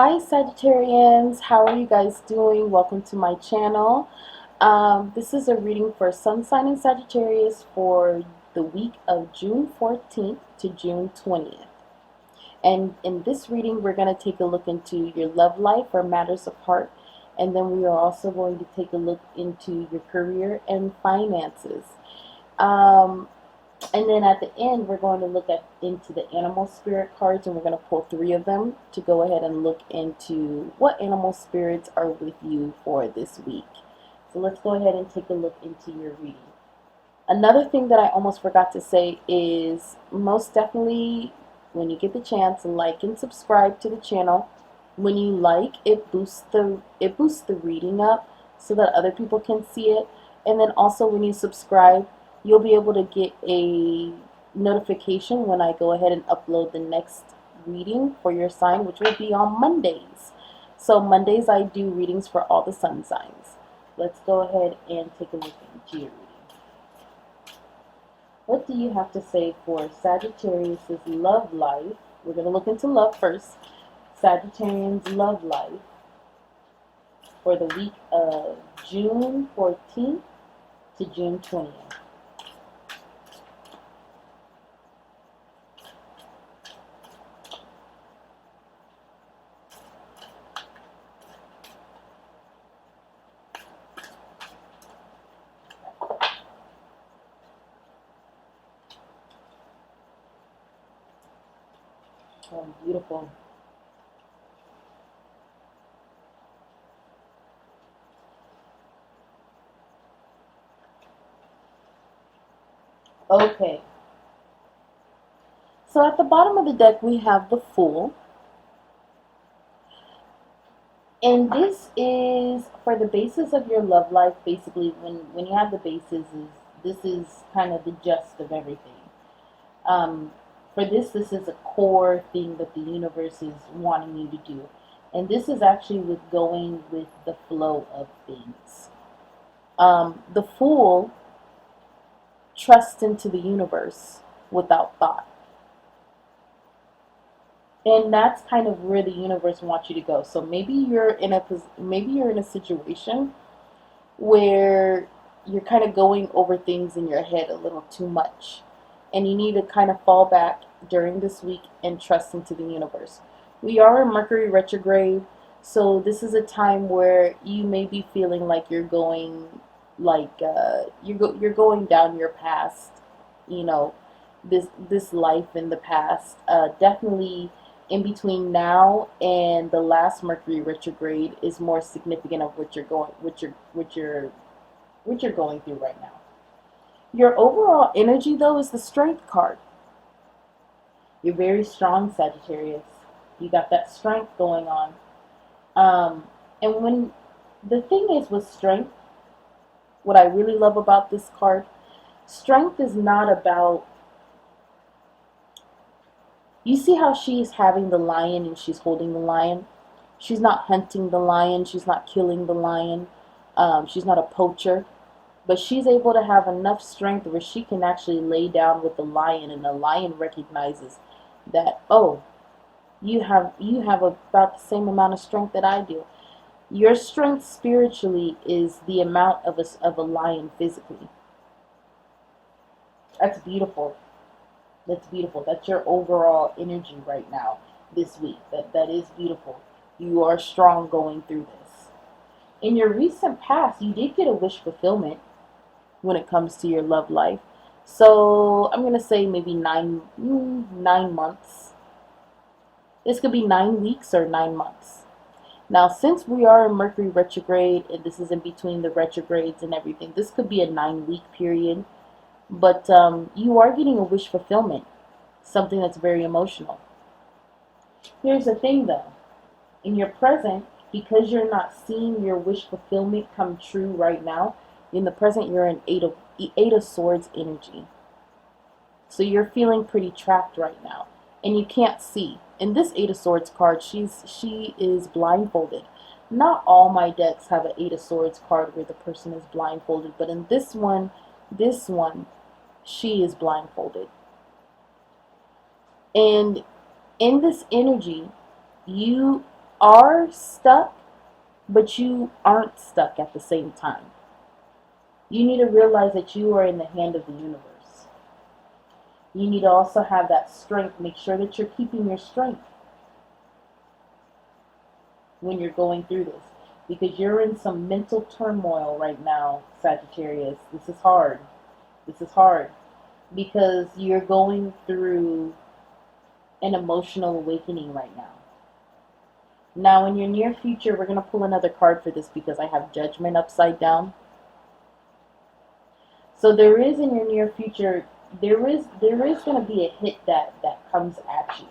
Hi Sagittarians, how are you guys doing? Welcome to my channel. This is a reading for Sun sign in Sagittarius for the week of June 14th to June 20th. And in this reading, we're going to take a look into your love life or matters of heart. And then we are also going to take a look into your career and finances. And then at the end, we're going to look into the animal spirit cards, and we're going to pull 3 of them to go ahead and look into what animal spirits are with you for this week. So let's go ahead and take a look into your reading. Another thing that I almost forgot to say is most definitely when you get the chance, like and subscribe to the channel. When you like, it boosts the reading up so that other people can see it. And then also when you subscribe, you'll be able to get a notification when I go ahead and upload the next reading for your sign, which will be on Mondays. So Mondays I do readings for all the sun signs. Let's go ahead and take a look into your reading. What do you have to say for Sagittarius' love life? We're going to look into love first. Sagittarians' love life for the week of June 14th to June 20th. Oh, beautiful. Okay. So at the bottom of the deck we have the Fool. And this is for the basis of your love life. Basically, when you have the basis, this is kind of the gist of everything. For this is a core thing that the universe is wanting you to do. And this is actually with going with the flow of things. The Fool trusts into the universe without thought. And that's kind of where the universe wants you to go. So maybe you're in a situation where you're kind of going over things in your head a little too much, and you need to kind of fall back during this week and trust into the universe. We are in Mercury retrograde, so this is a time where you may be feeling like you're going you're going down your past, you know, this life in the past. Definitely in between now and the last Mercury retrograde is more significant of what you're going through right now. Your overall energy though is the Strength card. You're very strong, Sagittarius. You got that strength going on. And when the thing is with strength, what I really love about this card, strength is not about, you see how she's having the lion and she's holding the lion? She's not hunting the lion. She's not killing the lion. She's not a poacher. But she's able to have enough strength where she can actually lay down with the lion, and the lion recognizes that, oh, you have about the same amount of strength that I do. Your strength spiritually is the amount of a lion physically. That's beautiful. That's beautiful. That's your overall energy right now, this week. That is beautiful. You are strong going through this. In your recent past, you did get a wish fulfillment when it comes to your love life. So I'm going to say maybe 9 months. This could be 9 weeks or 9 months. Now, since we are in Mercury retrograde, and this is in between the retrogrades and everything, this could be a 9-week period. But you are getting a wish fulfillment, something that's very emotional. Here's the thing though, in your present, because you're not seeing your wish fulfillment come true right now, in the present you're in Eight of Swords energy. So you're feeling pretty trapped right now, and you can't see. In this Eight of Swords card, she is blindfolded. Not all my decks have an Eight of Swords card where the person is blindfolded, but in this one, she is blindfolded. And in this energy, you are stuck, but you aren't stuck at the same time. You need to realize that you are in the hand of the universe. You need to also have that strength. Make sure that you're keeping your strength when you're going through this, because you're in some mental turmoil right now, Sagittarius. This is hard. This is hard because you're going through an emotional awakening right now. Now, in your near future, we're going to pull another card for this because I have Judgment upside down. So there is, in your near future, there is going to be a hit that comes at you.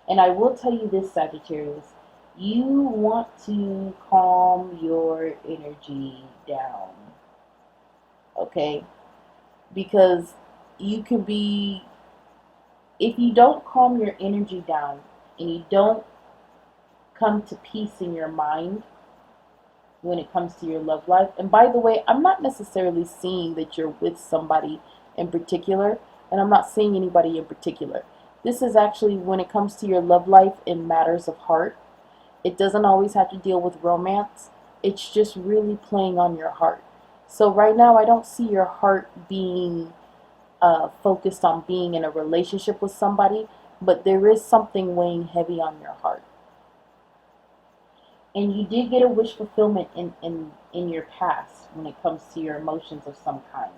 And I will tell you this, Sagittarius, you want to calm your energy down. Okay? Because you can be, if you don't calm your energy down and you don't come to peace in your mind when it comes to your love life. And by the way, I'm not necessarily seeing that you're with somebody in particular, and I'm not seeing anybody in particular. This is actually when it comes to your love life in matters of heart. It doesn't always have to deal with romance. It's just really playing on your heart. So right now, I don't see your heart being focused on being in a relationship with somebody, but there is something weighing heavy on your heart. And you did get a wish fulfillment in your past when it comes to your emotions of some kind.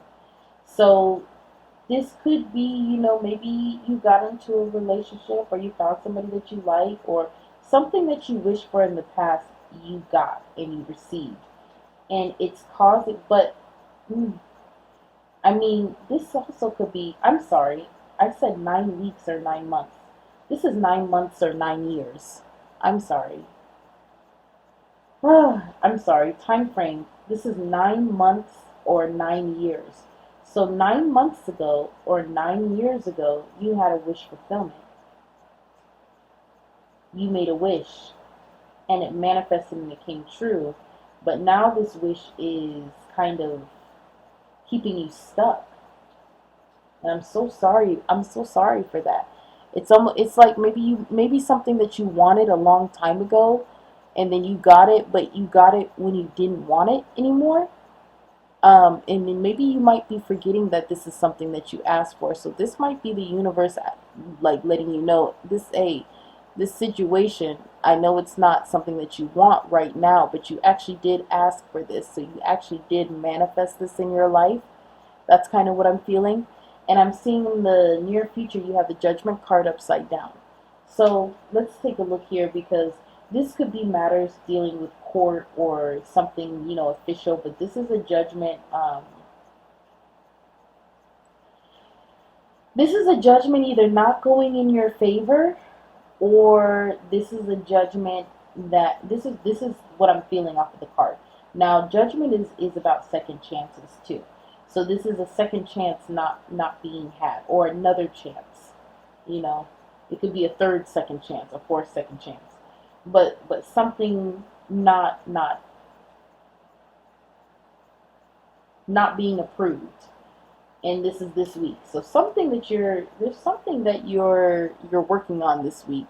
So this could be, maybe you got into a relationship or you found somebody that you like, or something that you wished for in the past you got and you received. And it's causing, but, I mean, this also could be, I'm sorry, I said 9 weeks or 9 months. This is 9 months or 9 years. I'm sorry. I'm sorry, time frame. This is 9 months or 9 years. So 9 months ago or 9 years ago, you had a wish fulfillment. You made a wish and it manifested and it came true. But now this wish is kind of keeping you stuck. And I'm so sorry. I'm so sorry for that. It's like maybe something that you wanted a long time ago, and then you got it, but you got it when you didn't want it anymore. And then maybe you might be forgetting that this is something that you asked for. So this might be the universe, like, letting you know this situation, I know it's not something that you want right now, but you actually did ask for this. So you actually did manifest this in your life. That's kind of what I'm feeling. And I'm seeing in the near future you have the Judgment card upside down. So let's take a look here, because this could be matters dealing with court or something, official, but this is a judgment. This is a judgment either not going in your favor, or this is a judgment that this is what I'm feeling off of the card. Now, judgment is about second chances too. So this is a second chance not being had, or another chance. It could be a third second chance, a fourth second chance. But something not being approved, and this is this week. So there's something that you're working on this week,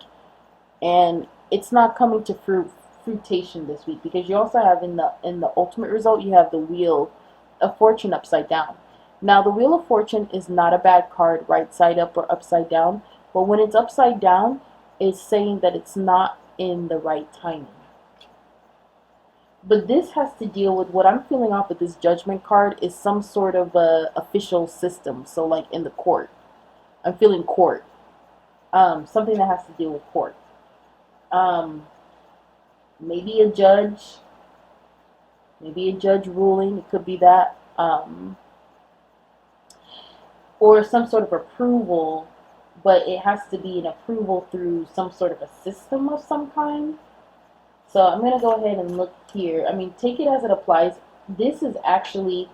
and it's not coming to fruition this week, because you also have in the ultimate result, you have the Wheel of Fortune upside down. Now, the Wheel of Fortune is not a bad card, right side up or upside down, but when it's upside down, it's saying that it's not in the right timing. But this has to deal with what I'm feeling off of this Judgment card is some sort of a official system. So like in the court, I'm feeling court. Something that has to deal with court. Maybe a judge ruling. It could be that. Or some sort of approval, but it has to be an approval through some sort of a system of some kind. So I'm going to go ahead and look here. I mean, take it as it applies. This is actually,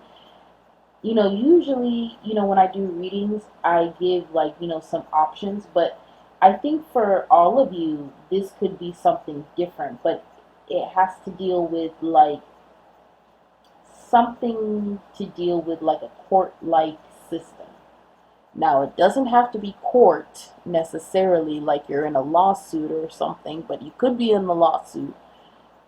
usually, when I do readings, I give, like, some options. But I think for all of you, this could be something different. But it has to deal with, like, something to deal with, like, a court-like system. Now, it doesn't have to be court necessarily, like you're in a lawsuit or something, but you could be in the lawsuit.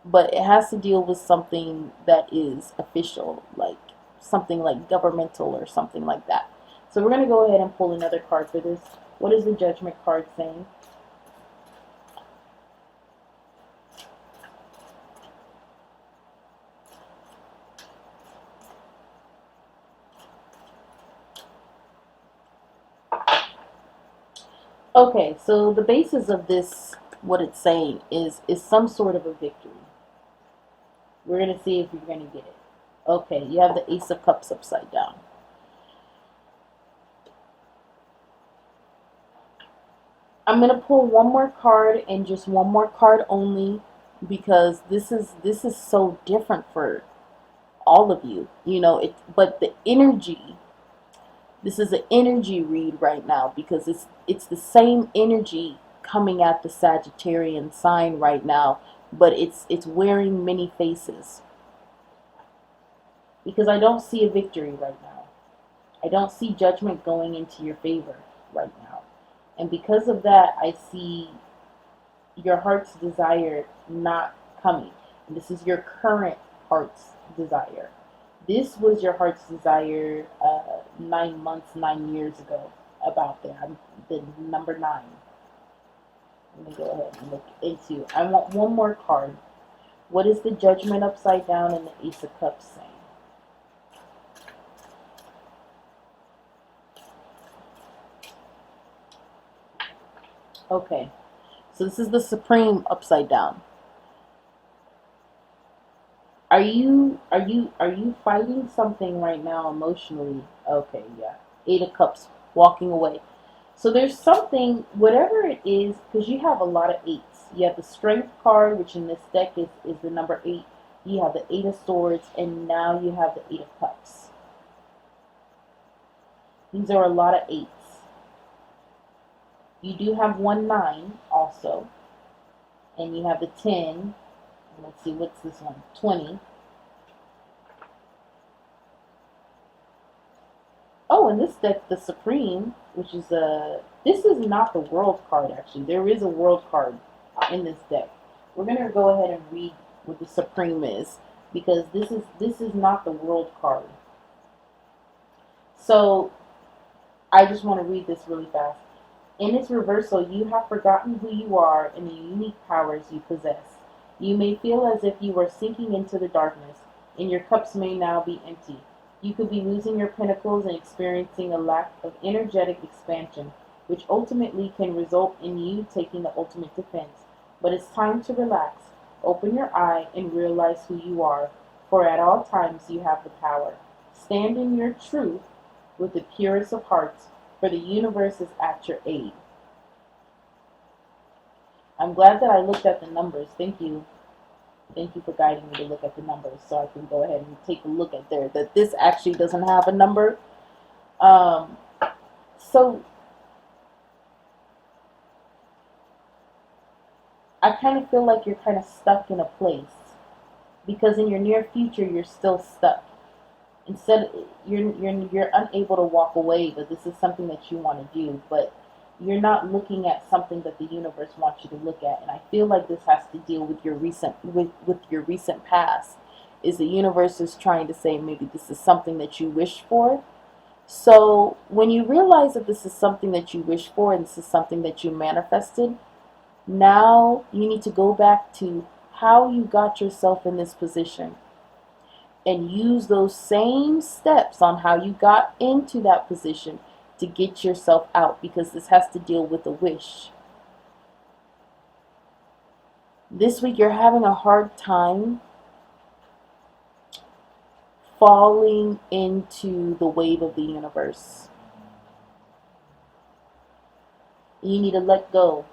But it has to deal with something that is official, like something like governmental or something like that. So we're going to go ahead and pull another card for this. What is the Judgment card saying? Okay, so the basis of this, what it's saying, is some sort of a victory. We're going to see if you're going to get it. Okay, you have the Ace of Cups upside down. I'm going to pull one more card and just one more card only, because this is so different for all of you. You know, but the energy, this is an energy read right now, because it's the same energy coming at the Sagittarian sign right now, but it's wearing many faces. Because I don't see a victory right now. I don't see judgment going into your favor right now. And because of that, I see your heart's desire not coming. And this is your current heart's desire. This was your heart's desire 9 months, 9 years ago about that. The number 9. Let me go ahead and look into. I want one more card. What is the Judgment upside down and the Ace of Cups saying? Okay, so this is the Supreme upside down. Are you fighting something right now emotionally? Okay, yeah. 8 of Cups, walking away. So there's something, whatever it is, because you have a lot of 8s. You have the Strength card, which in this deck is the number 8. You have the 8 of Swords, and now you have the 8 of Cups. These are a lot of 8s. You do have 1 9 also, and you have the 10. Let's see, what's this one? 20. Oh, and this deck, the Supreme, which is this is not the World card, actually. There is a World card in this deck. We're going to go ahead and read what the Supreme is, because this is not the World card. So, I just want to read this really fast. In its reversal, you have forgotten who you are and the unique powers you possess. You may feel as if you are sinking into the darkness, and your cups may now be empty. You could be losing your pinnacles and experiencing a lack of energetic expansion, which ultimately can result in you taking the ultimate defense. But it's time to relax, open your eye, and realize who you are, for at all times you have the power. Stand in your truth with the purest of hearts, for the universe is at your aid. I'm glad that I looked at the numbers. Thank you. Thank you for guiding me to look at the numbers, so I can go ahead and take a look at there. That this actually doesn't have a number. Um, so I kind of feel like you're kind of stuck in a place, because in your near future you're still stuck. Instead, you're unable to walk away, but this is something that you want to do, but you're not looking at something that the universe wants you to look at. And I feel like this has to deal with your recent past. Is the universe is trying to say maybe this is something that you wish for. So when you realize that this is something that you wish for and this is something that you manifested, now you need to go back to how you got yourself in this position, and use those same steps on how you got into that position to get yourself out, because this has to deal with a wish. This week you're having a hard time falling into the wave of the universe. You need to let go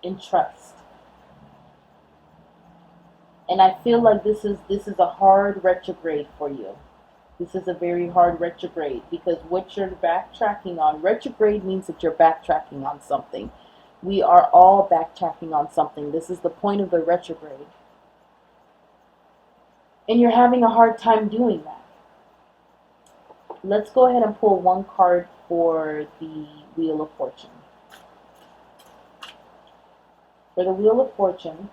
and trust. And I feel like this is a hard retrograde for you. This is a very hard retrograde, because what you're backtracking on, retrograde means that you're backtracking on something. We are all backtracking on something. This is the point of the retrograde. And you're having a hard time doing that. Let's go ahead and pull one card for the Wheel of Fortune. For the Wheel of Fortune,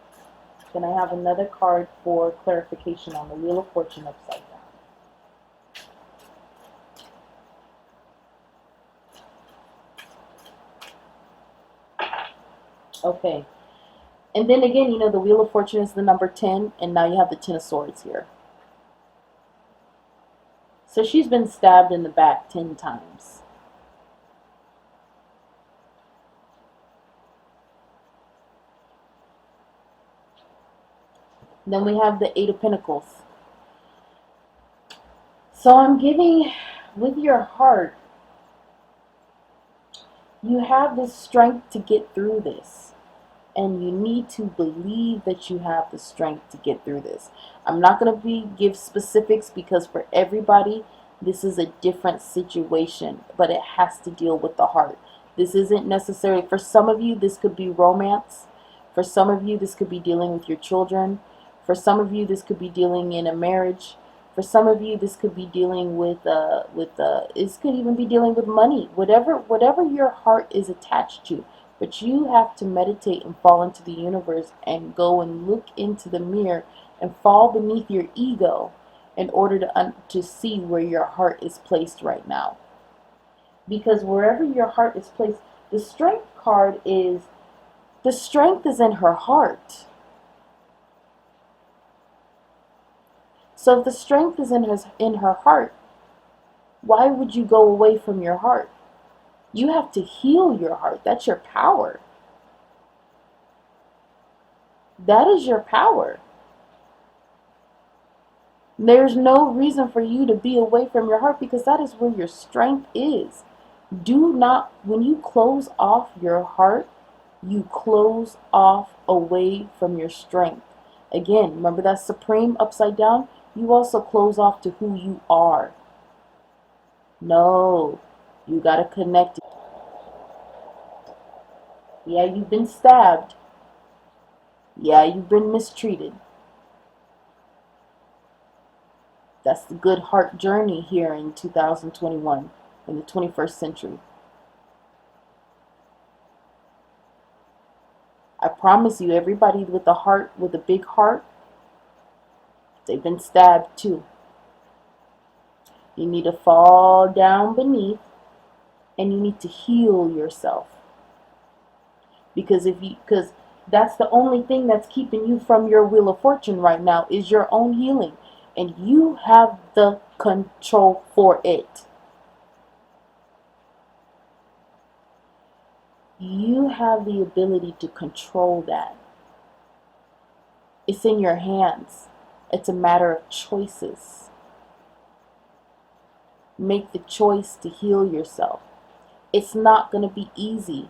then I have another card for clarification on the Wheel of Fortune upside down. Okay. And then again, you know, the Wheel of Fortune is the number 10, and now you have the Ten of Swords here. So she's been stabbed in the back 10 times. Then we have the Eight of Pentacles. So I'm giving, with your heart, you have this strength to get through this. And you need to believe that you have the strength to get through this. I'm not going to give specifics because for everybody, this is a different situation. But it has to deal with the heart. This isn't necessarily, for some of you, this could be romance. For some of you, this could be dealing with your children. For some of you, this could be dealing in a marriage. For some of you, this could be dealing with this could even be dealing with money. Whatever your heart is attached to. But you have to meditate and fall into the universe and go and look into the mirror and fall beneath your ego in order to see where your heart is placed right now. Because wherever your heart is placed, the strength card is, the strength is in her heart. So if the strength is in her heart, why would you go away from your heart? You have to heal your heart. That's your power. That is your power. There's no reason for you to be away from your heart because that is where your strength is. Do not, when you close off your heart, you close off away from your strength. Again, remember that supreme upside down? You also close off to who you are. No, you got to connect. Yeah, you've been stabbed. Yeah, you've been mistreated. That's the good heart journey here in 2021, in the 21st century. I promise you, everybody with a heart, with a big heart, they've been stabbed too. You need to fall down beneath and you need to heal yourself. Because that's the only thing that's keeping you from your Wheel of Fortune right now is your own healing. And you have the control for it. You have the ability to control that. It's in your hands. It's a matter of choices. Make the choice to heal yourself. It's not going to be easy.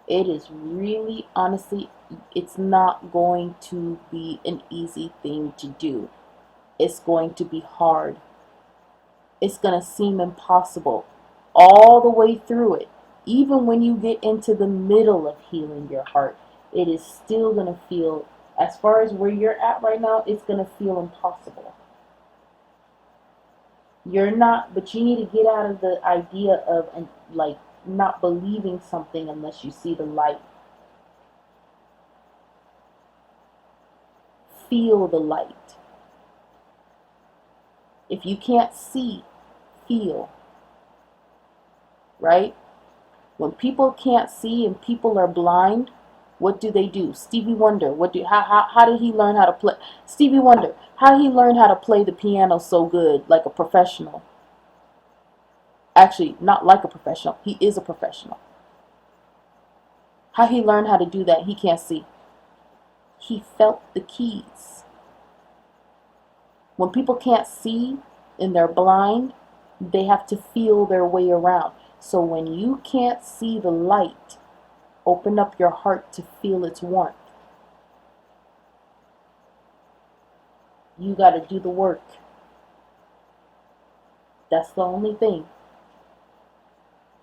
It is really, honestly, it's not going to be an easy thing to do. It's going to be hard. It's going to seem impossible all the way through it. Even when you get into the middle of healing your heart, it is still going to feel, as far as where you're at right now, it's going to feel impossible. You're not, but you need to get out of the idea of, like, not believing something unless you see the light. Feel the light. If you can't see, feel. Right? When people can't see and people are blind, what do? Stevie Wonder, how did he learn how to play? Stevie Wonder, how he learned how to play the piano so good, like a professional? Actually, not like a professional. He is a professional. How he learned how to do that, he can't see. He felt the keys. When people can't see and they're blind, they have to feel their way around. So when you can't see the light, open up your heart to feel its warmth. You got to do the work. That's the only thing.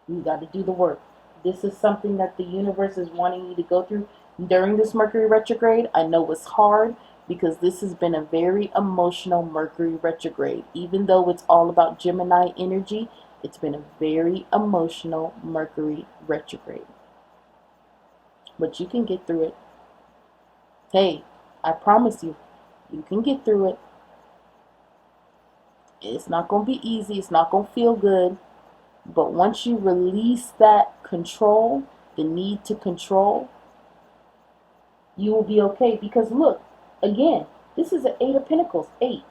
You got to do the work. This is something that the universe is wanting you to go through during this Mercury retrograde. I know it's hard because this has been a very emotional Mercury retrograde. Even though it's all about Gemini energy, It's been a very emotional Mercury retrograde. But you can get through it. Hey, I promise you, you can get through it. It's not going to be easy. It's not going to feel good. But once you release that control, the need to control, you will be okay. Because look, again, this is an 8 of Pentacles, 8.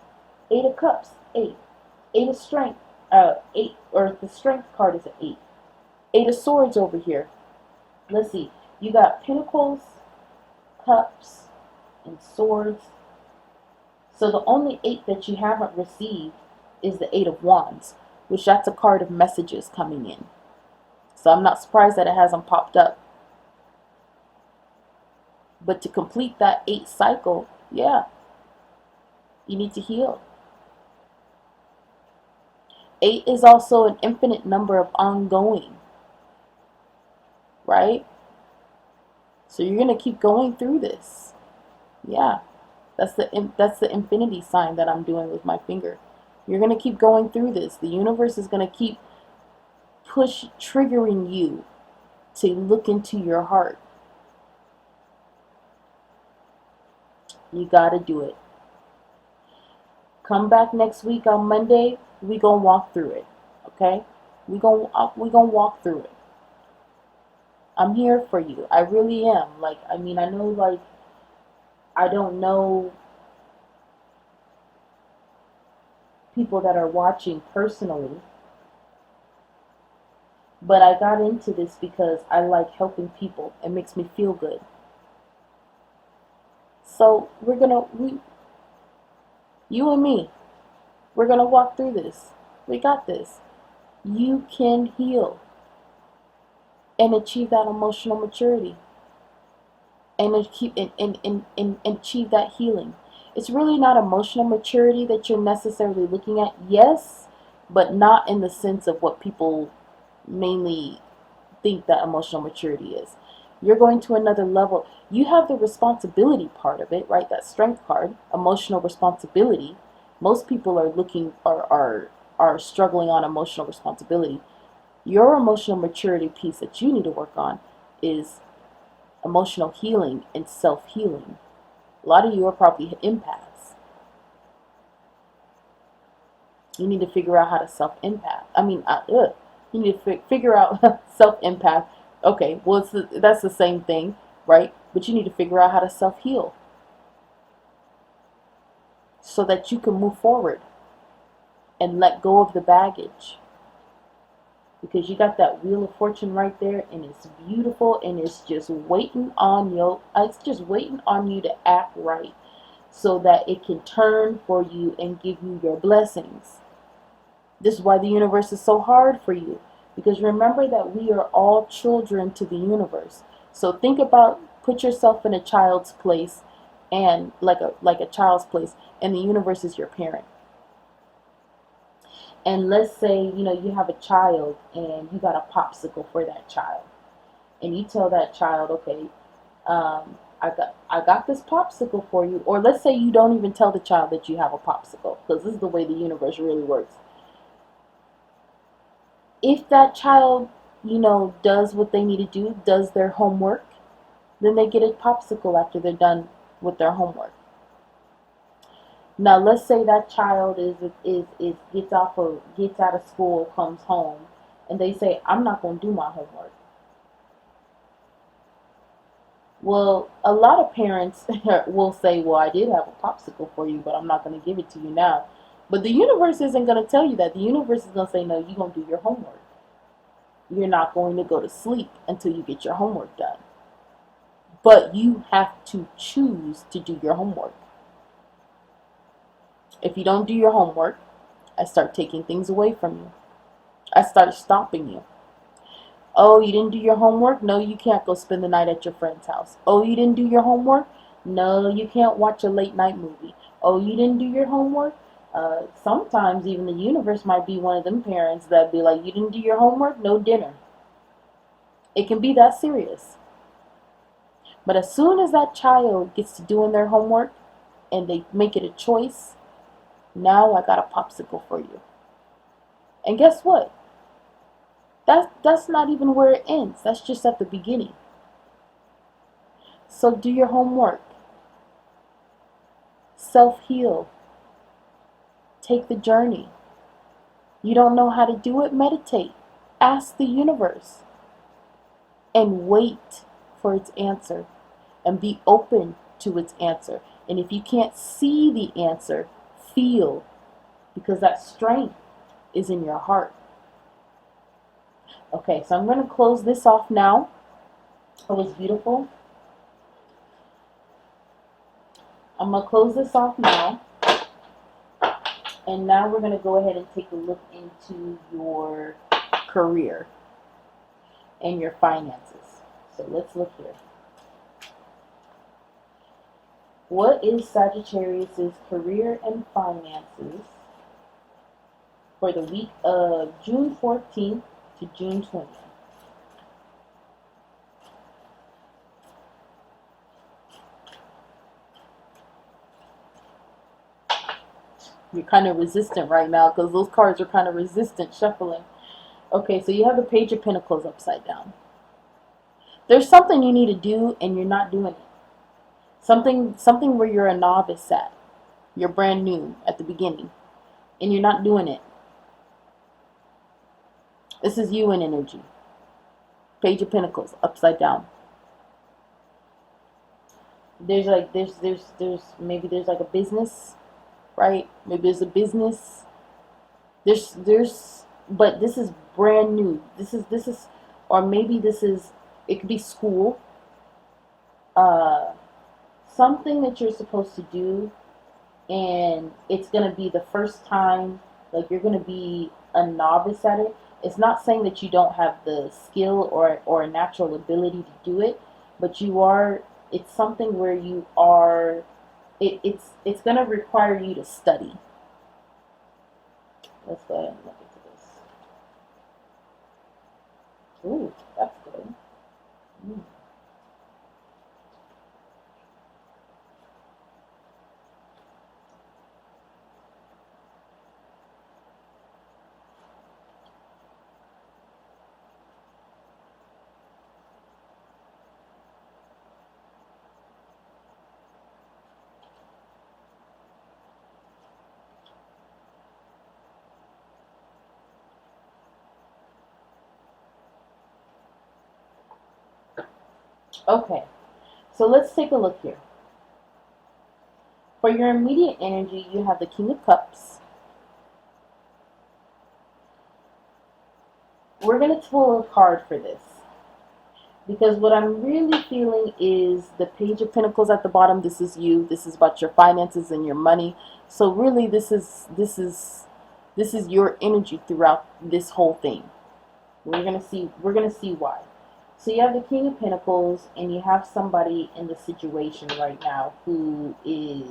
8 of Cups, 8. 8 of Strength, 8, or the Strength card is an 8. 8 of Swords over here. Let's see. You got Pentacles, Cups, and Swords. So the only 8 that you haven't received is the 8 of Wands, which that's a card of messages coming in. So I'm not surprised that it hasn't popped up. But to complete that 8 cycle, yeah, you need to heal. 8 is also an infinite number of ongoing, right? So you're going to keep going through this. Yeah, that's the infinity sign that I'm doing with my finger. You're going to keep going through this. The universe is going to keep triggering you to look into your heart. You got to do it. Come back next week on Monday. We gonna walk through it. Okay? We gonna walk through it. I'm here for you. I really am. Like, I mean, I know, like, I don't know people that are watching personally, but I got into this because I like helping people. It makes me feel good. So you and me, we're gonna walk through this. We got this. You can heal and achieve that emotional maturity and achieve that healing. It's really not emotional maturity that you're necessarily looking at, yes, but not in the sense of what people mainly think that emotional maturity is. You're going to another level. You have the responsibility part of it, right? That Strength card, emotional responsibility. Most people are struggling on emotional responsibility. Your emotional maturity piece that you need to work on is emotional healing and self-healing. A lot of you are probably empaths. You need to figure out how to self-empath. You need to figure out self-empath. Okay, well, that's the same thing, right? But you need to figure out how to self-heal so that you can move forward and let go of the baggage. Because you got that Wheel of Fortune right there, and it's beautiful, and it's just waiting on you. It's just waiting on you to act right so that it can turn for you and give you your blessings. This is why the universe is so hard for you. Because remember that we are all children to the universe. So think about, put yourself in a child's place, and like a child's place, and the universe is your parent. And let's say, you have a child and you got a popsicle for that child. And you tell that child, okay, I got this popsicle for you. Or let's say you don't even tell the child that you have a popsicle, because this is the way the universe really works. If that child, does what they need to do, does their homework, then they get a popsicle after they're done with their homework. Now, let's say that child gets out of school, comes home, and they say, I'm not going to do my homework. Well, a lot of parents will say, well, I did have a popsicle for you, but I'm not going to give it to you now. But the universe isn't going to tell you that. The universe is going to say, no, you're going to do your homework. You're not going to go to sleep until you get your homework done. But you have to choose to do your homework. If you don't do your homework, I start taking things away from you. I start stopping you. Oh, you didn't do your homework? No, you can't go spend the night at your friend's house. Oh, you didn't do your homework? No, you can't watch a late night movie. Oh, you didn't do your homework? Sometimes even the universe might be one of them parents that be like, you didn't do your homework? No dinner. It can be that serious. But as soon as that child gets to doing their homework and they make it a choice, now I got a popsicle for you. And guess what? That's not even where it ends. That's just at the beginning. So do your homework. Self-heal. Take the journey. You don't know how to do it? Meditate. Ask the universe. And wait for its answer. And be open to its answer. And if you can't see the answer, feel. Because that strength is in your heart. Okay, so I'm going to close this off now. It was beautiful. I'm going to close this off now. And now we're going to go ahead and take a look into your career and your finances. So let's look here. What is Sagittarius' career and finances for the week of June 14th to June 20th? You're kind of resistant right now because those cards are kind of resistant shuffling. Okay, so you have the Page of Pentacles upside down. There's something you need to do and you're not doing it. Something where you're a novice at. You're brand new at the beginning and you're not doing it. This is you in energy. Page of Pentacles upside down. There's maybe there's like a business, right? Maybe there's a business. But this is brand new. This is, or maybe this is, it could be school. Something that you're supposed to do, and it's gonna be the first time, like you're gonna be a novice at it. It's not saying that you don't have the skill or a natural ability to do it, but you are. It's something where you are. It's gonna require you to study. Let's go ahead and look into this. Ooh, that's good. Mm. Okay, so let's take a look here. For your immediate energy, you have the King of Cups. We're going to pull a card for this. Because what I'm really feeling is the Page of Pentacles at the bottom. This is you. This is about your finances and your money. So really this is your energy throughout this whole thing. We're going to see why. So you have the King of Pentacles, and you have somebody in the situation right now who is,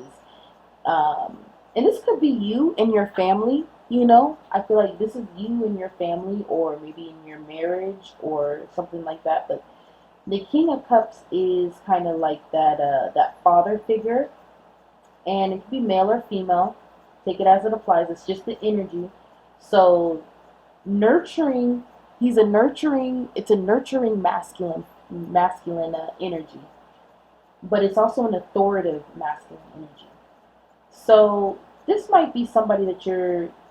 and this could be you and your family, you know. I feel like this is you and your family, or maybe in your marriage or something like that. But the King of Cups is kind of like that father figure, and it could be male or female. Take it as it applies. It's just the energy. So nurturing. It's a nurturing masculine energy, but it's also an authoritative masculine energy. So this might be somebody that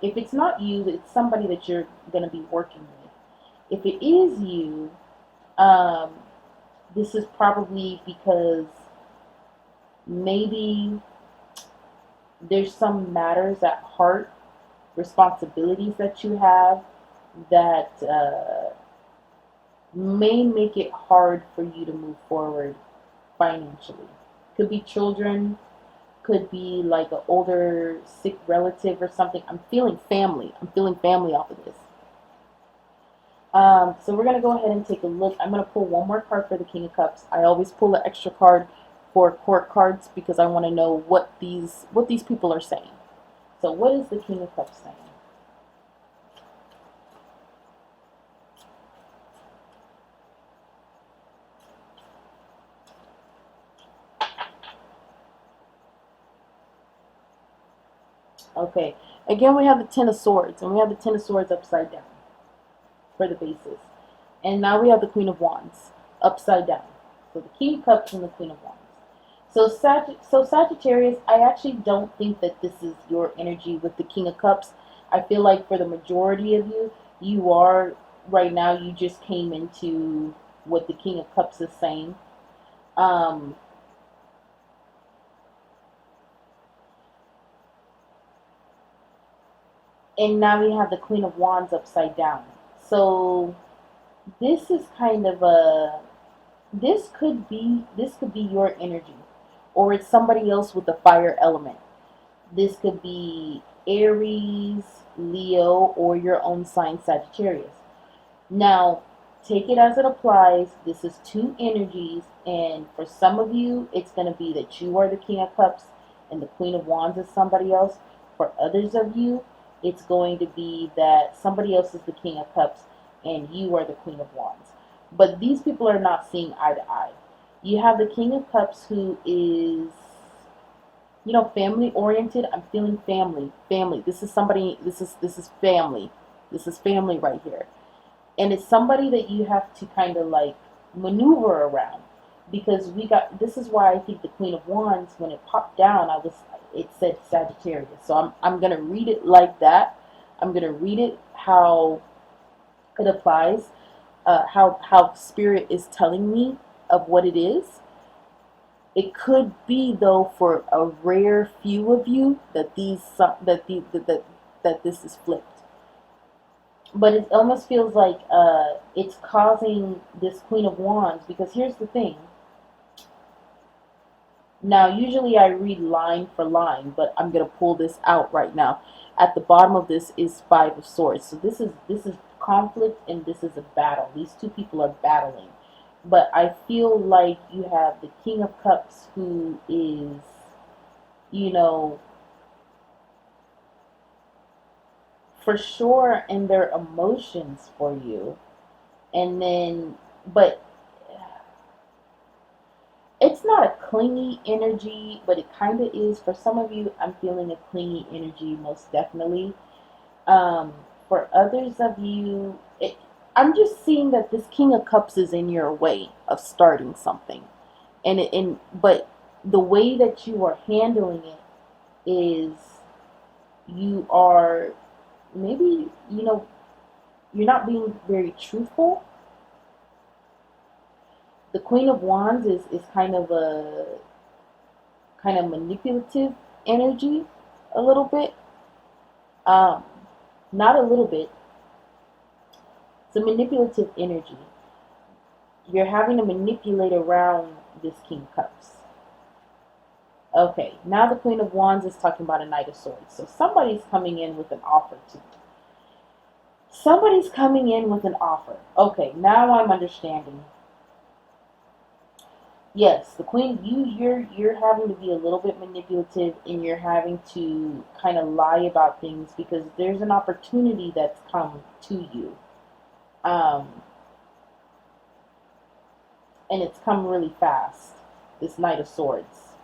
if it's not you, it's somebody that you're going to be working with. If it is you, this is probably because maybe there's some matters at heart, responsibilities that you have that may make it hard for you to move forward financially. Could be children, could be like an older sick relative or something. I'm feeling family. I'm feeling family off of this. So we're going to go ahead and take a look. I'm going to pull one more card for the King of Cups. I always pull an extra card for court cards because I want to know what these people are saying. So what is the King of Cups saying? Okay, again we have the Ten of Swords, and we have the Ten of Swords upside down. for the bases. And now we have the Queen of Wands upside down. So the King of Cups and the Queen of Wands. So Sagittarius, I actually don't think that this is your energy with the King of Cups. I feel like for the majority of you, you are right now. You just came into what the King of Cups is saying. Um, and now we have the Queen of Wands upside down. So this is kind of a this could be your energy, or it's somebody else with the fire element. This could be Aries, Leo, or your own sign, Sagittarius. Now, take it as it applies. This is two energies, and for some of you, it's going to be that you are the King of Cups and the Queen of Wands is somebody else. For others of you, it's going to be that somebody else is the King of Cups and you are the Queen of Wands. But these people are not seeing eye to eye. You have the King of Cups who is, family oriented. I'm feeling family. Family. This is somebody, this is family. This is family right here. And it's somebody that you have to kind of like maneuver around, because this is why I think the Queen of Wands, when it popped down, it said Sagittarius. So I'm going to read it like that. I'm going to read it how it applies, how spirit is telling me of what it is. It could be, though, for a rare few of you that that this is flipped. But it almost feels like it's causing this Queen of Wands, because here's the thing. Now, usually I read line for line, but I'm going to pull this out right now. At the bottom of this is Five of Swords. So this is conflict, and this is a battle. These two people are battling. But I feel like you have the King of Cups who is, for sure in their emotions for you. And then, but it's not a clingy energy, but it kind of is. For some of you, I'm feeling a clingy energy, most definitely. For others of you, I'm just seeing that this King of Cups is in your way of starting something. But the way that you are handling it is, you are maybe, you're not being very truthful. The Queen of Wands is kind of manipulative energy, a little bit. Not a little bit. It's a manipulative energy. You're having to manipulate around this King of Cups. Okay, now the Queen of Wands is talking about a Knight of Swords. So somebody's coming in with an offer to you. Somebody's coming in with an offer. Okay, now I'm understanding. Yes, the Queen, you're having to be a little bit manipulative, and you're having to kind of lie about things, because there's an opportunity that's come to you. And it's come really fast, this Knight of Swords.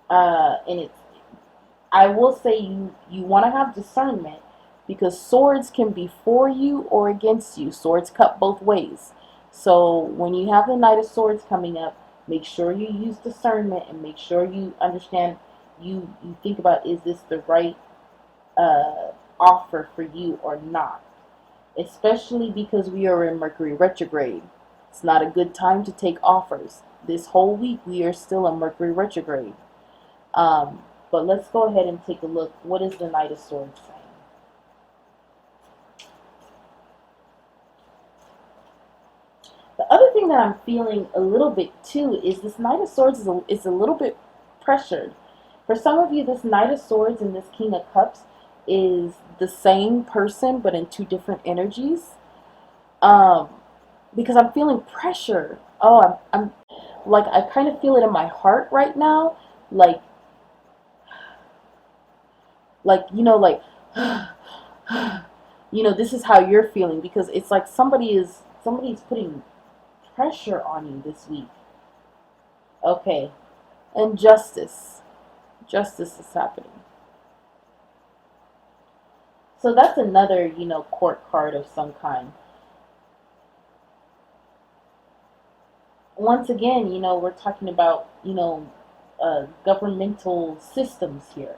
I will say you want to have discernment, because swords can be for you or against you. Swords cut both ways. So when you have the Knight of Swords coming up, make sure you use discernment, and make sure you understand, you think about, is this the right offer for you or not? Especially because we are in Mercury retrograde. It's not a good time to take offers. This whole week we are still in Mercury retrograde. But let's go ahead and take a look. What is the Knight of Swords saying? The other thing that I'm feeling a little bit too is this Knight of Swords is a little bit pressured. For some of you, this Knight of Swords and this King of Cups is the same person, but in two different energies. Because I'm feeling pressure. Oh, I'm like, I kind of feel it in my heart right now. Like, like this is how you're feeling, because it's like somebody's putting pressure on you this week. Okay, and justice is happening. So that's another, court card of some kind. once again, we're talking about, governmental systems here.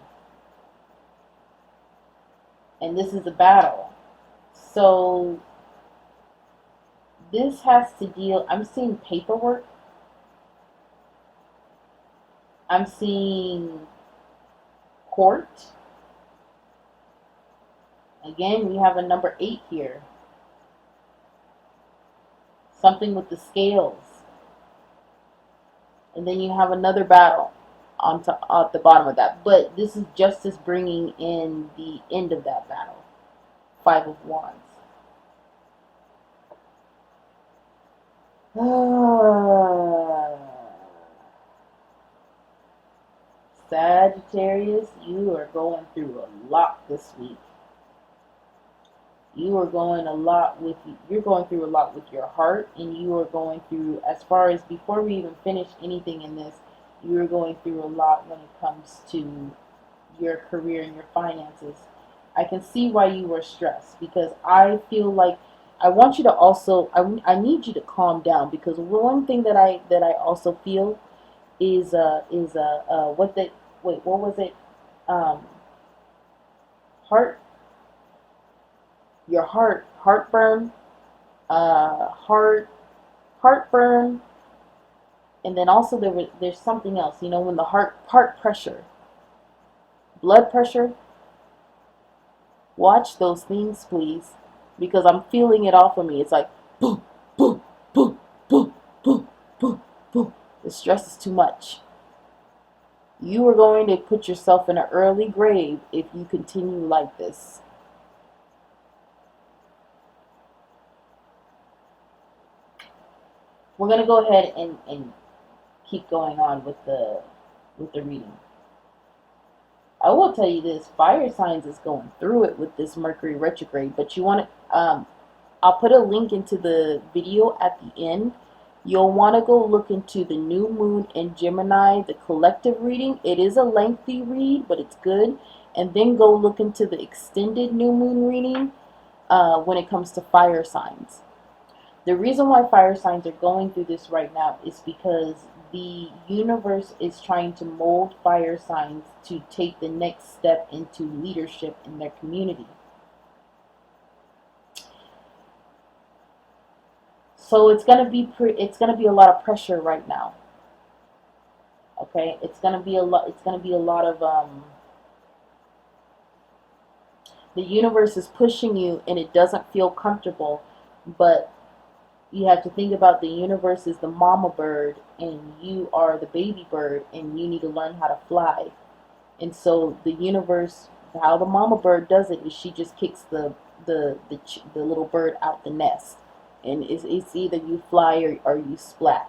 And this is a battle. So this has to deal, I'm seeing paperwork. I'm seeing court. Again, we have a number 8 here. Something with the scales. And then you have another battle at the bottom of that. But this is justice bringing in the end of that battle. 5 of Wands. Sagittarius, you are going through a lot this week. You're going through a lot with your heart, and you are going through, as far as before we even finish anything in this, you're going through a lot when it comes to your career and your finances. I can see why you are stressed, because I feel like I want you to also, I need you to calm down, because one thing that I also feel is what was it? Heart, your heartburn, heartburn, and then also there's something else. When the heart pressure, blood pressure. Watch those things, please, because I'm feeling it off of me. It's like boom, boom, boom, boom, boom, boom, boom. The stress is too much. You are going to put yourself in an early grave if you continue like this. We're going to go ahead and keep going on with the reading. I will tell you this, fire signs is going through it with this Mercury retrograde, but you want to, I'll put a link into the video at the end. You'll want to go look into the new moon in Gemini, the collective reading. It is a lengthy read, but it's good. And then go look into the extended new moon reading when it comes to fire signs. The reason why fire signs are going through this right now is because the universe is trying to mold fire signs to take the next step into leadership in their community. So it's gonna be a lot of pressure right now. Okay, it's gonna be a lot of the universe is pushing you, and it doesn't feel comfortable, but you have to think about the universe is the mama bird and you are the baby bird, and you need to learn how to fly. And so the universe, how the mama bird does it is she just kicks the little bird out the nest, and it's either you fly or you splat.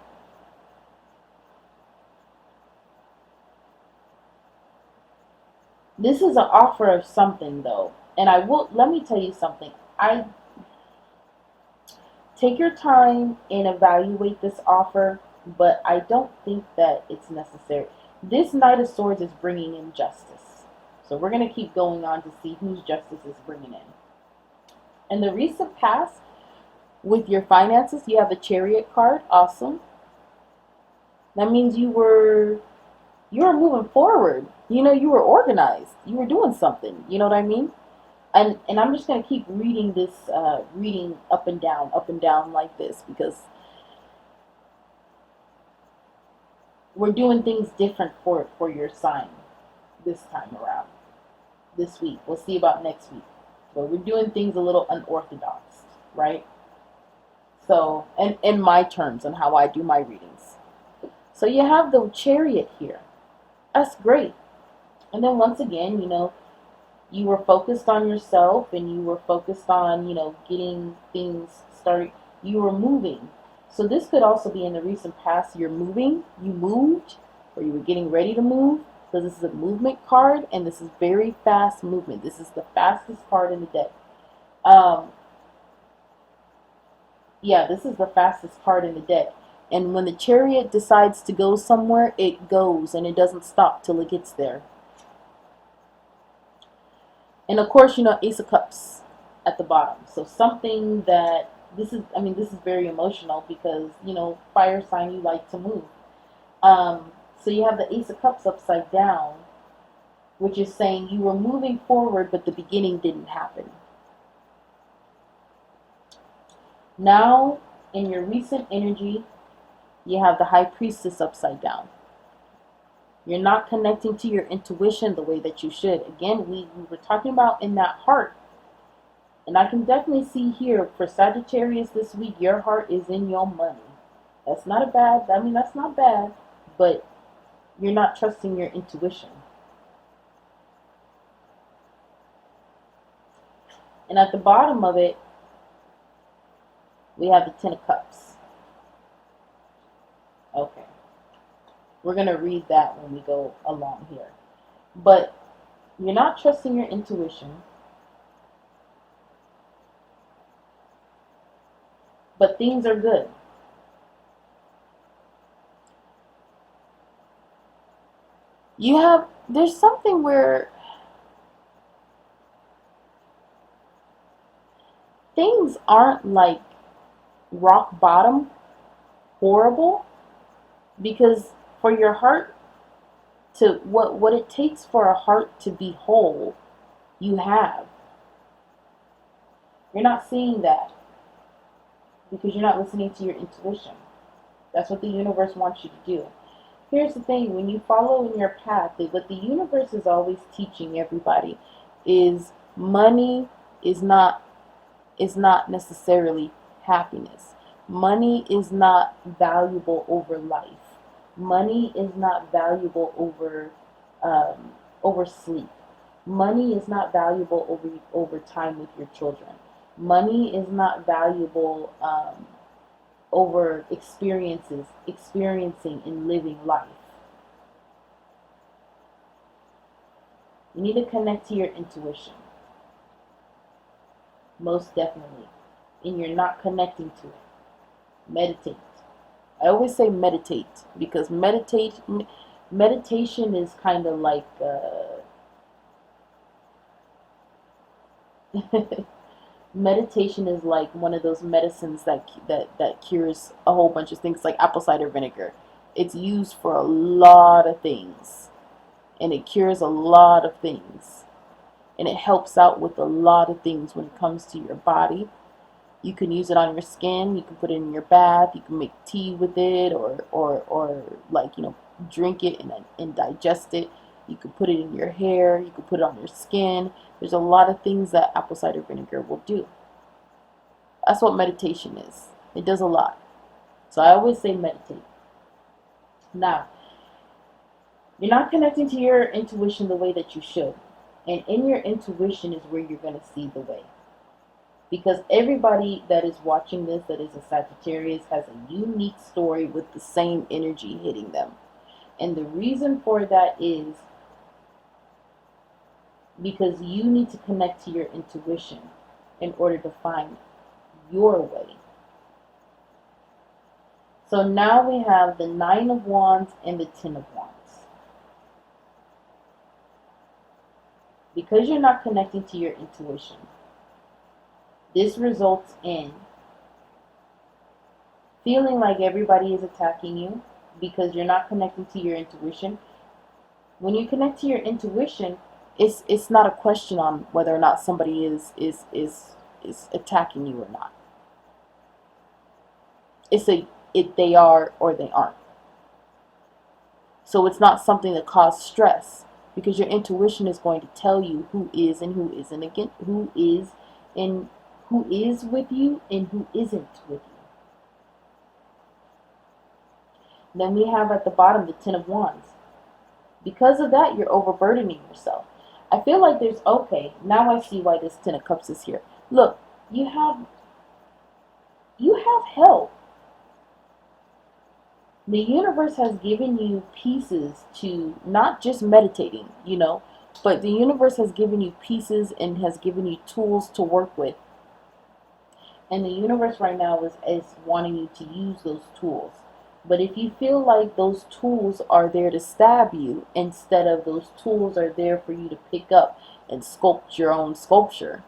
This is an offer of something, though, and let me tell you something. Take your time and evaluate this offer, but I don't think that it's necessary. This Knight of Swords is bringing in justice. So we're going to keep going on to see whose justice is bringing in. In the recent past, with your finances, you have the Chariot card. Awesome. That means you were moving forward. You were organized. You were doing something. You know what I mean? And I'm just going to keep reading this, reading up and down like this, because we're doing things different for your sign this time around, this week. We'll see about next week. But we're doing things a little unorthodox, right? So, and in my terms on how I do my readings. So you have the Chariot here. That's great. And then once again, you were focused on yourself, and you were focused on, getting things started. You were moving. So this could also be in the recent past. You moved, or you were getting ready to move. So this is a movement card, and this is very fast movement. This is the fastest card in the deck. Yeah, this is the fastest card in the deck. And when the Chariot decides to go somewhere, it goes, and it doesn't stop till it gets there. And of course, Ace of Cups at the bottom. So something that this is very emotional because, fire sign, you like to move. So you have the Ace of Cups upside down, which is saying you were moving forward, but the beginning didn't happen. Now, in your recent energy, you have the High Priestess upside down. You're not connecting to your intuition the way that you should. Again, we were talking about in that heart. And I can definitely see here for Sagittarius this week, your heart is in your money. That's not that's not bad, but you're not trusting your intuition. And at the bottom of it, we have the Ten of Cups. Okay. We're going to read that when we go along here. But you're not trusting your intuition. But things are good. There's something where things aren't like rock bottom horrible, because for your heart to, what it takes for a heart to be whole, you have. You're not seeing that because you're not listening to your intuition. That's what the universe wants you to do. Here's the thing, when you follow in your path, what the universe is always teaching everybody is money is not necessarily happiness. Money is not valuable over life. Money is not valuable over sleep. Money is not valuable over time with your children. Money is not valuable over experiencing and living life. You need to connect to your intuition. Most definitely. And you're not connecting to it. Meditate. I always say meditate because meditation is kind of like meditation is like one of those medicines that cures a whole bunch of things, like apple cider vinegar. It's used for a lot of things, and it cures a lot of things, and it helps out with a lot of things when it comes to your body. You can use it on your skin. You can put it in your bath. You can make tea with it, or like, drink it and digest it. You can put it in your hair. You can put it on your skin. There's a lot of things that apple cider vinegar will do. That's what meditation is. It does a lot. So I always say meditate. Now, you're not connecting to your intuition the way that you should. And in your intuition is where you're going to see the way. Because everybody that is watching this, that is a Sagittarius, has a unique story with the same energy hitting them. And the reason for that is because you need to connect to your intuition in order to find your way. So now we have the Nine of Wands and the Ten of Wands. Because you're not connecting to your intuition, this results in feeling like everybody is attacking you because you're not connecting to your intuition. When you connect to your intuition, it's not a question on whether or not somebody is attacking you or not. They are or they aren't. So it's not something that causes stress, because your intuition is going to tell you who is and who isn't again, who is with you and who isn't with you. Then we have at the bottom the Ten of Wands. Because of that, you're overburdening yourself. I feel like now I see why this Ten of Cups is here. Look, you have help. The universe has given you pieces to, not just meditating, but the universe has given you pieces and has given you tools to work with. And the universe right now is wanting you to use those tools. But if you feel like those tools are there to stab you, instead of those tools are there for you to pick up and sculpt your own sculpture,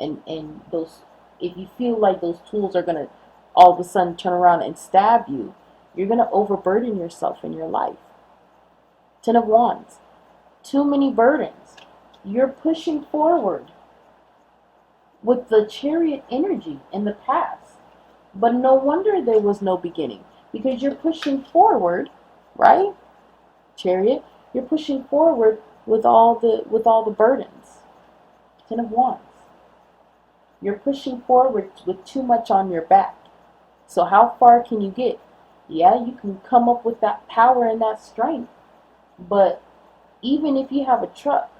and those if you feel like those tools are going to all of a sudden turn around and stab you, you're going to overburden yourself in your life. Ten of Wands. Too many burdens. You're pushing forward with the Chariot energy in the past. But no wonder there was no beginning. Because you're pushing forward, right? Chariot, you're pushing forward with all the burdens. Ten of Wands. You're pushing forward with too much on your back. So how far can you get? Yeah, you can come up with that power and that strength. But even if you have a truck,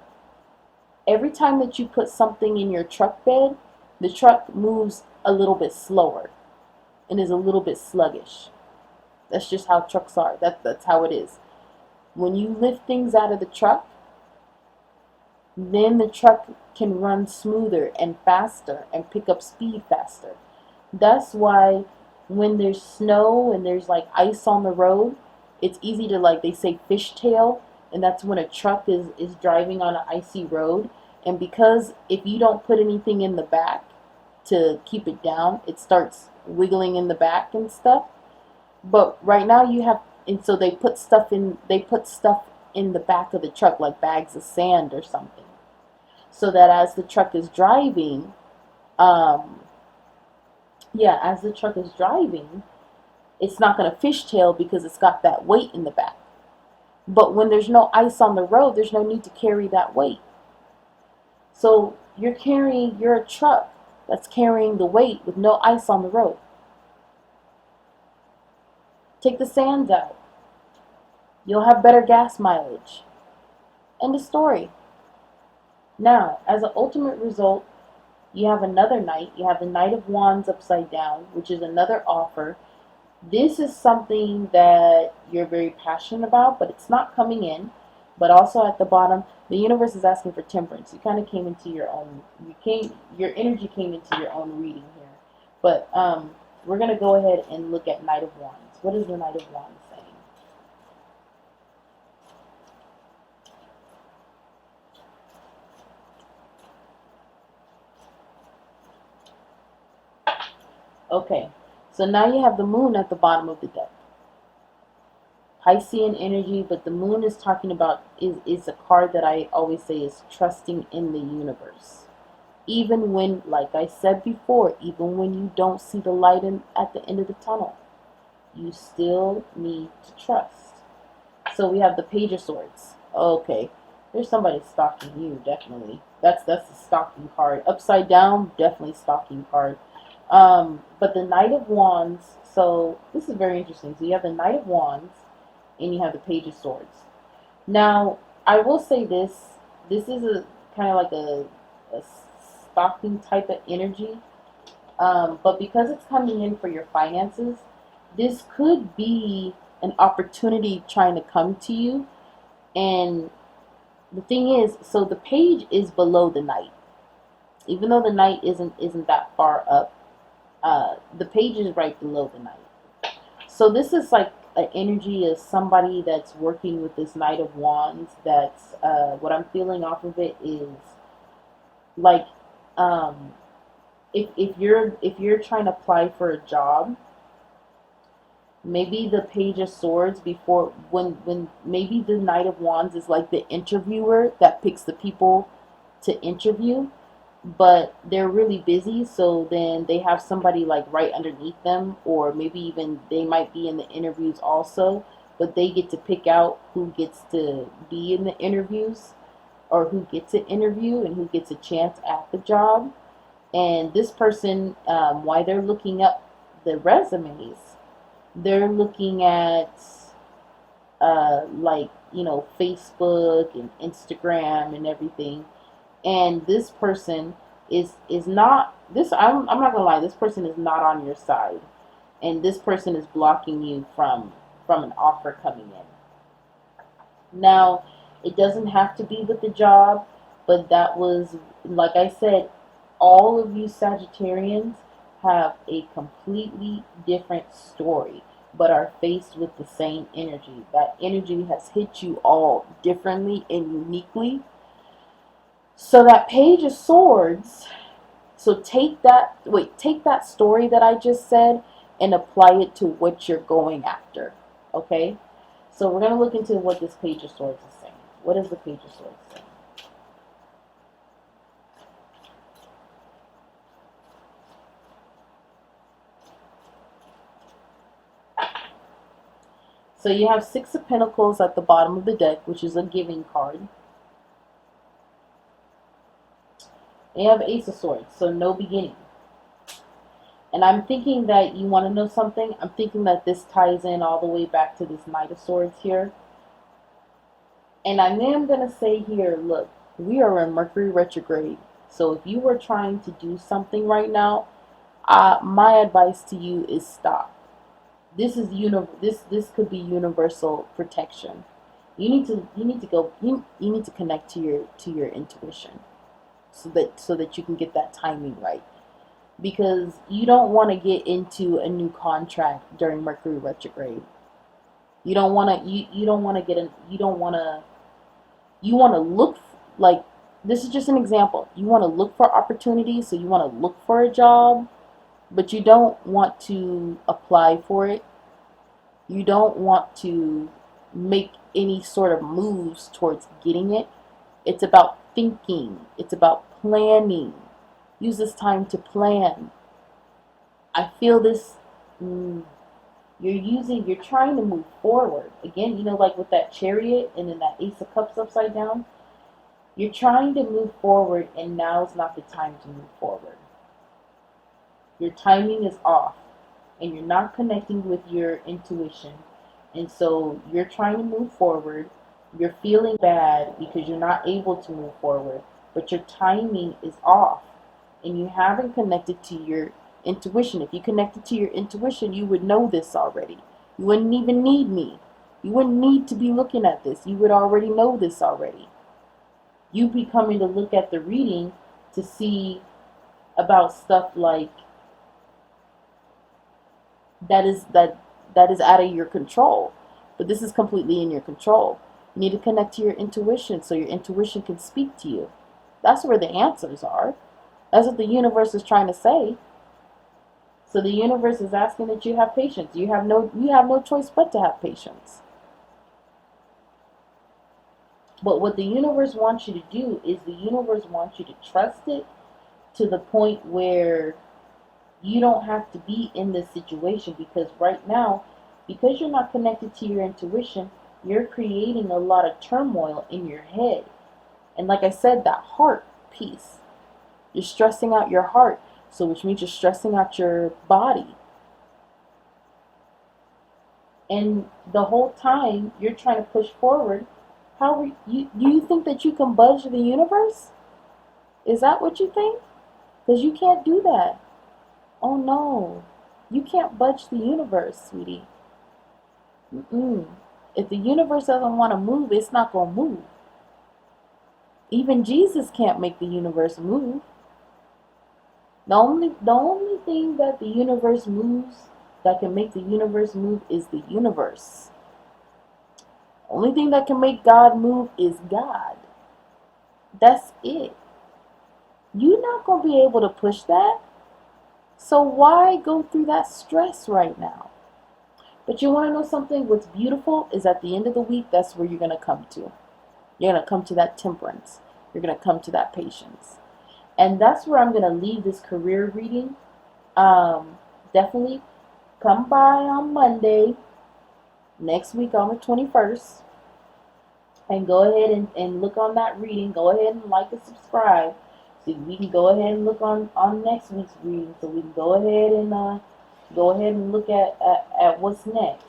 every time that you put something in your truck bed, the truck moves a little bit slower and is a little bit sluggish. That's just how trucks are. That's how it is. When you lift things out of the truck, then the truck can run smoother and faster and pick up speed faster. That's why when there's snow and there's like ice on the road, it's easy to, like they say, fishtail, and that's when a truck is driving on an icy road. And because if you don't put anything in the back to keep it down, it starts wiggling in the back and stuff. But right now you have, and so they put stuff in the back of the truck, like bags of sand or something, so that as the truck is driving, as the truck is driving, it's not going to fishtail because it's got that weight in the back. But when there's no ice on the road, there's no need to carry that weight. So you're a truck that's carrying the weight with no ice on the road. Take the sand out. You'll have better gas mileage. End of story. Now, as an ultimate result, you have another Knight. You have the Knight of Wands upside down, which is another offer. This is something that you're very passionate about, but it's not coming in. But also at the bottom, the universe is asking for temperance. You kind of came into your own, your energy came into your own reading here. But we're going to go ahead and look at Knight of Wands. What is the Knight of Wands saying? Okay, so now you have the Moon at the bottom of the deck. Piscean energy, but the Moon is talking about, is a card that I always say is trusting in the universe. Even when, like I said before, even when you don't see the light at the end of the tunnel, you still need to trust. So we have the Page of Swords. Okay, there's somebody stalking you, definitely. That's a stalking card. Upside down, definitely stalking card. But the Knight of Wands, so this is very interesting. So you have the Knight of Wands, and you have the Page of Swords. Now, I will say this is a kind of like a stalking type of energy. But because it's coming in for your finances, this could be an opportunity trying to come to you. And the thing is, so the Page is below the Knight. Even though the Knight isn't that far up, the Page is right below the Knight. So this is like an energy of somebody that's working with this Knight of Wands. That's what I'm feeling off of it is like if you're trying to apply for a job, maybe the Page of Swords before when maybe the Knight of Wands is like the interviewer that picks the people to interview, but they're really busy, so then they have somebody like right underneath them, or maybe even they might be in the interviews also, but they get to pick out who gets to be in the interviews, or who gets an interview and who gets a chance at the job. And this person, while they're looking up the resumes, they're looking at like, you know, Facebook and Instagram and everything. And this person is not this. I'm not gonna lie. This person is not on your side, and this person is blocking you from an offer coming in. Now, it doesn't have to be with the job, but that was, like I said, all of you Sagittarians have a completely different story, but are faced with the same energy. That energy has hit you all differently and uniquely. So that Page of Swords So take that story that I just said and apply it to what you're going after. Okay? So we're going to look into what this Page of Swords is saying. What is the Page of Swords saying? So you have Six of Pentacles at the bottom of the deck, which is a giving card. And you have Ace of Swords, so no beginning. And I'm thinking that you want to know something. I'm thinking that this ties in all the way back to this Knight of Swords here. And I am going to say here, look, we are in Mercury retrograde. So if you were trying to do something right now, my advice to you is stop. This is this could be universal protection. You need to connect to your intuition so that you can get that timing right. Because you don't want to get into a new contract during Mercury retrograde. You don't want to you want to look, like, this is just an example. You want to look for opportunities, so you want to look for a job, but you don't want to apply for it. You don't want to make any sort of moves towards getting it. It's about thinking. It's about planning. Use this time to plan. I feel this, you're trying to move forward. Again, like with that Chariot and then that Ace of Cups upside down, you're trying to move forward, and now's not the time to move forward. Your timing is off, and you're not connecting with your intuition. And so you're trying to move forward. You're feeling bad because you're not able to move forward, but your timing is off, and you haven't connected to your intuition. If you connected to your intuition, you would know this already. You wouldn't even need me. You wouldn't need to be looking at this. You would already know this already. You'd be coming to look at the reading to see about stuff like that is out of your control. But this is completely in your control. You need to connect to your intuition so your intuition can speak to you. That's where the answers are. That's what the universe is trying to say. So the universe is asking that you have patience. You have no choice but to have patience. But what the universe wants you to do is the universe wants you to trust it to the point where you don't have to be in this situation, because right now, because you're not connected to your intuition, you're creating a lot of turmoil in your head. And like I said, that heart piece, you're stressing out your heart, so which means you're stressing out your body. And the whole time you're trying to push forward, do you think that you can budge the universe? Is that what you think? Because you can't do that. Oh no, you can't budge the universe, sweetie. If the universe doesn't want to move, it's not going to move. Even Jesus can't make the universe move. The only thing that the universe moves, that can make the universe move, is the universe. The only thing that can make God move is God. That's it. You're not going to be able to push that. So why go through that stress right now? But you want to know something? What's beautiful is at the end of the week, that's where you're going to come to. You're going to come to that temperance. You're going to come to that patience. And that's where I'm going to leave this career reading. Definitely come by on Monday, next week on the 21st. And go ahead and look on that reading. Go ahead and like and subscribe. So we can go ahead and look on next week's reading. So we can go ahead and look at what's next.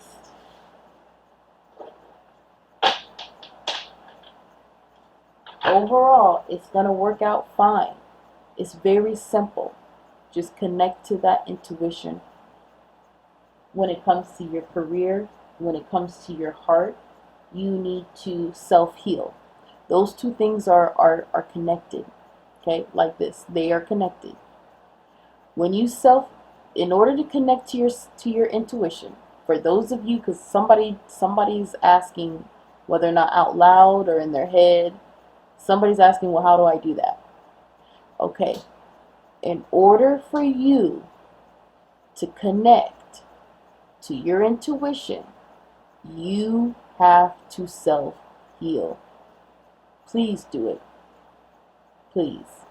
Overall, it's going to work out fine. It's very simple. Just connect to that intuition. When it comes to your career, when it comes to your heart, you need to self-heal. Those two things are connected. Okay, like this. They are connected. When you in order to connect to your intuition, for those of you, because somebody's asking, whether or not out loud or in their head, somebody's asking, well, how do I do that? Okay, In order for you to connect to your intuition, you have to self-heal. Please do it. Please.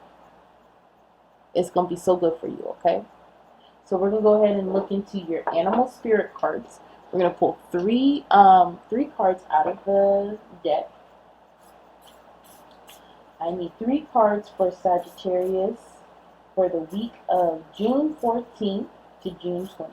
It's going to be so good for you, okay? So we're going to go ahead and look into your animal spirit cards. We're going to pull three cards out of the deck. I need 3 cards for Sagittarius for the week of June 14th to June 20th.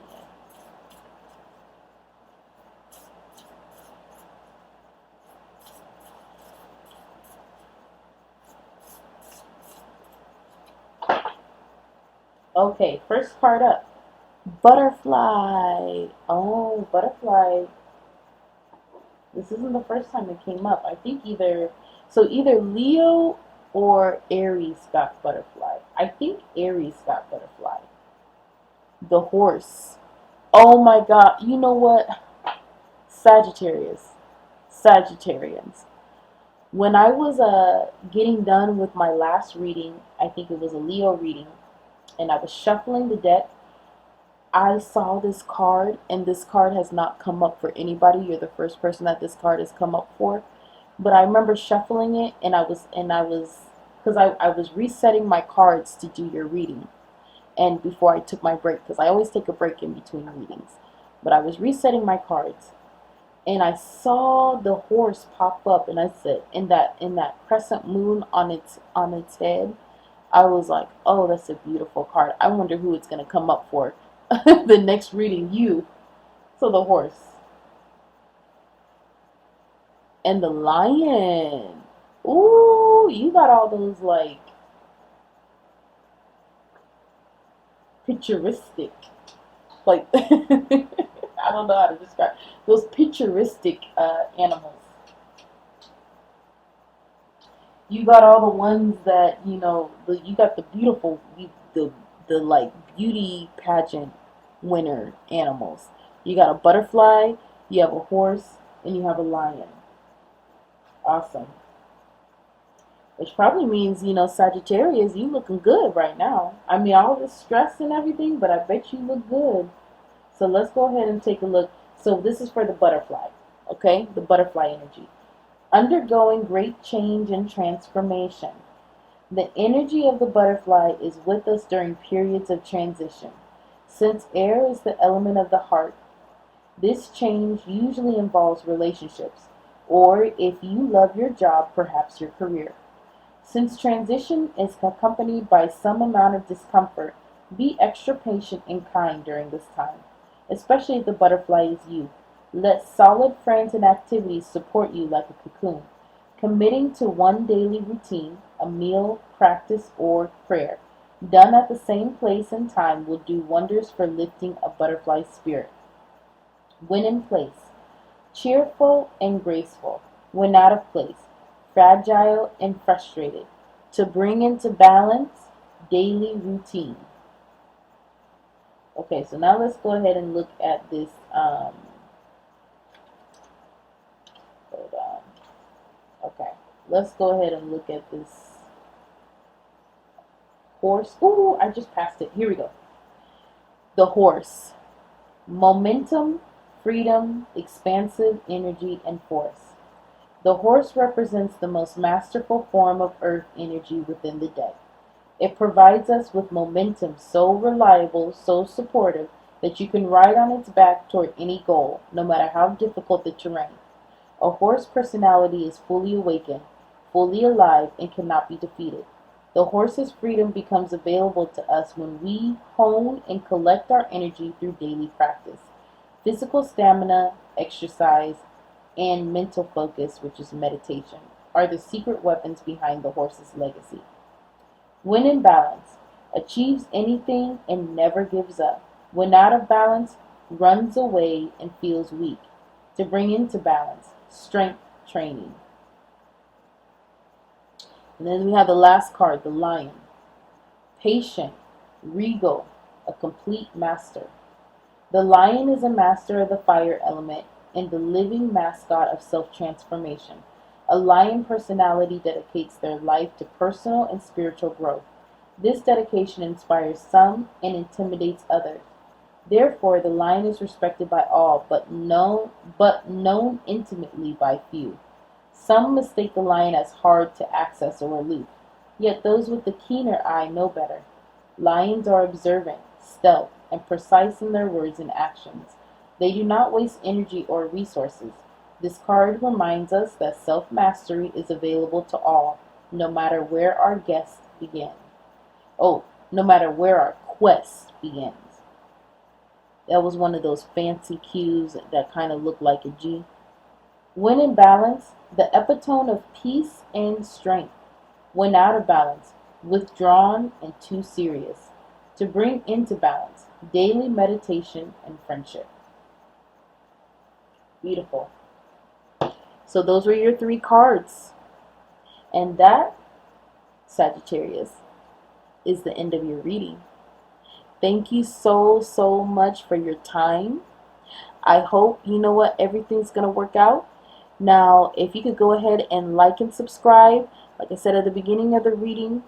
Okay, first card up. Butterfly. Oh, butterfly. This isn't the first time it came up. I think either Leo or Aries got butterfly. I think Aries got butterfly. The horse. Oh my God. You know what? Sagittarius. Sagittarians. When I was getting done with my last reading, I think it was a Leo reading, and I was shuffling the deck, I saw this card, and this card has not come up for anybody. You're the first person that this card has come up for. But I remember shuffling it, and I was because I was resetting my cards to do your reading, and before I took my break, because I always take a break in between readings. But I was resetting my cards, and I saw the horse pop up, and I said, in that crescent moon on its head, I was like, oh, that's a beautiful card. I wonder who it's gonna come up for. The next reading, you. So the horse. And the lion. Ooh, you got all those like picturesque, like I don't know how to describe those picturesque animals. You got all the ones that you got the beautiful, the like beauty pageant winner animals. You got a butterfly, you have a horse, and you have a lion. Awesome. Which probably means, Sagittarius, you looking good right now. I mean, all this stress and everything, but I bet you look good. So let's go ahead and take a look. So this is for the butterfly, okay? The butterfly energy. Undergoing great change and transformation. The energy of the butterfly is with us during periods of transition. Since air is the element of the heart, this change usually involves relationships, or if you love your job, perhaps your career. Since transition is accompanied by some amount of discomfort, be extra patient and kind during this time, especially if the butterfly is you. Let solid friends and activities support you like a cocoon. Committing to one daily routine, a meal, practice, or prayer, done at the same place and time will do wonders for lifting a butterfly spirit. When in place, cheerful and graceful. When out of place, fragile and frustrated. To bring into balance, daily routine. Okay, so now let's go ahead and look at this. Hold on. Okay, let's go ahead and look at this horse. Ooh, I just passed it. Here we go. The horse. Momentum, freedom, expansive energy, and force. The horse represents the most masterful form of earth energy within the deck. It provides us with momentum so reliable, so supportive, that you can ride on its back toward any goal, no matter how difficult the terrain. A horse personality is fully awakened, fully alive, and cannot be defeated. The horse's freedom becomes available to us when we hone and collect our energy through daily practice. Physical stamina, exercise, and mental focus, which is meditation, are the secret weapons behind the horse's legacy. When in balance, achieves anything and never gives up. When out of balance, runs away and feels weak. To bring into balance, strength training. And then we have the last card, the lion. Patient, regal, a complete master. The lion is a master of the fire element and the living mascot of self-transformation. A lion personality dedicates their life to personal and spiritual growth. This dedication inspires some and intimidates others. Therefore, the lion is respected by all, but known intimately by few. Some mistake the lion as hard to access or aloof, yet those with the keener eye know better. Lions are observant, stealth, and precise in their words and actions. They do not waste energy or resources. This card reminds us that self-mastery is available to all, no matter where our guest begins. Oh, no matter where our quest begins. That was one of those fancy cues that kind of looked like a G. When in balance, the epitome of peace and strength. When out of balance, withdrawn and too serious. To bring into balance, daily meditation and friendship. Beautiful. So those were your 3 cards. And that, Sagittarius, is the end of your reading. Thank you so much for your time. I hope, you know what, everything's going to work out. Now, if you could go ahead and like and subscribe, like I said at the beginning of the reading,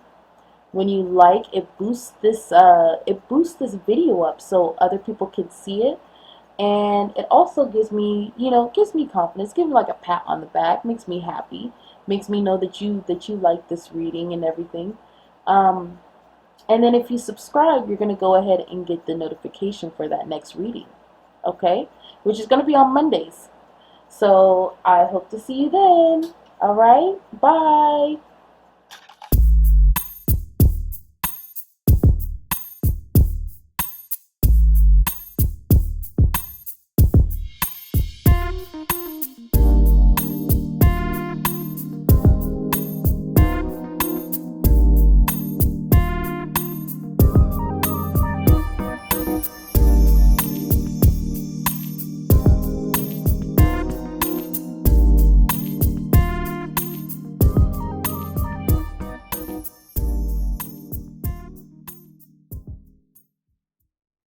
when you like, it boosts this video up so other people can see it. And it also gives me, gives me confidence, gives me like a pat on the back, makes me happy, makes me know that you like this reading and everything. And then if you subscribe, you're going to go ahead and get the notification for that next reading, okay? Which is going to be on Mondays. So I hope to see you then. All right, bye.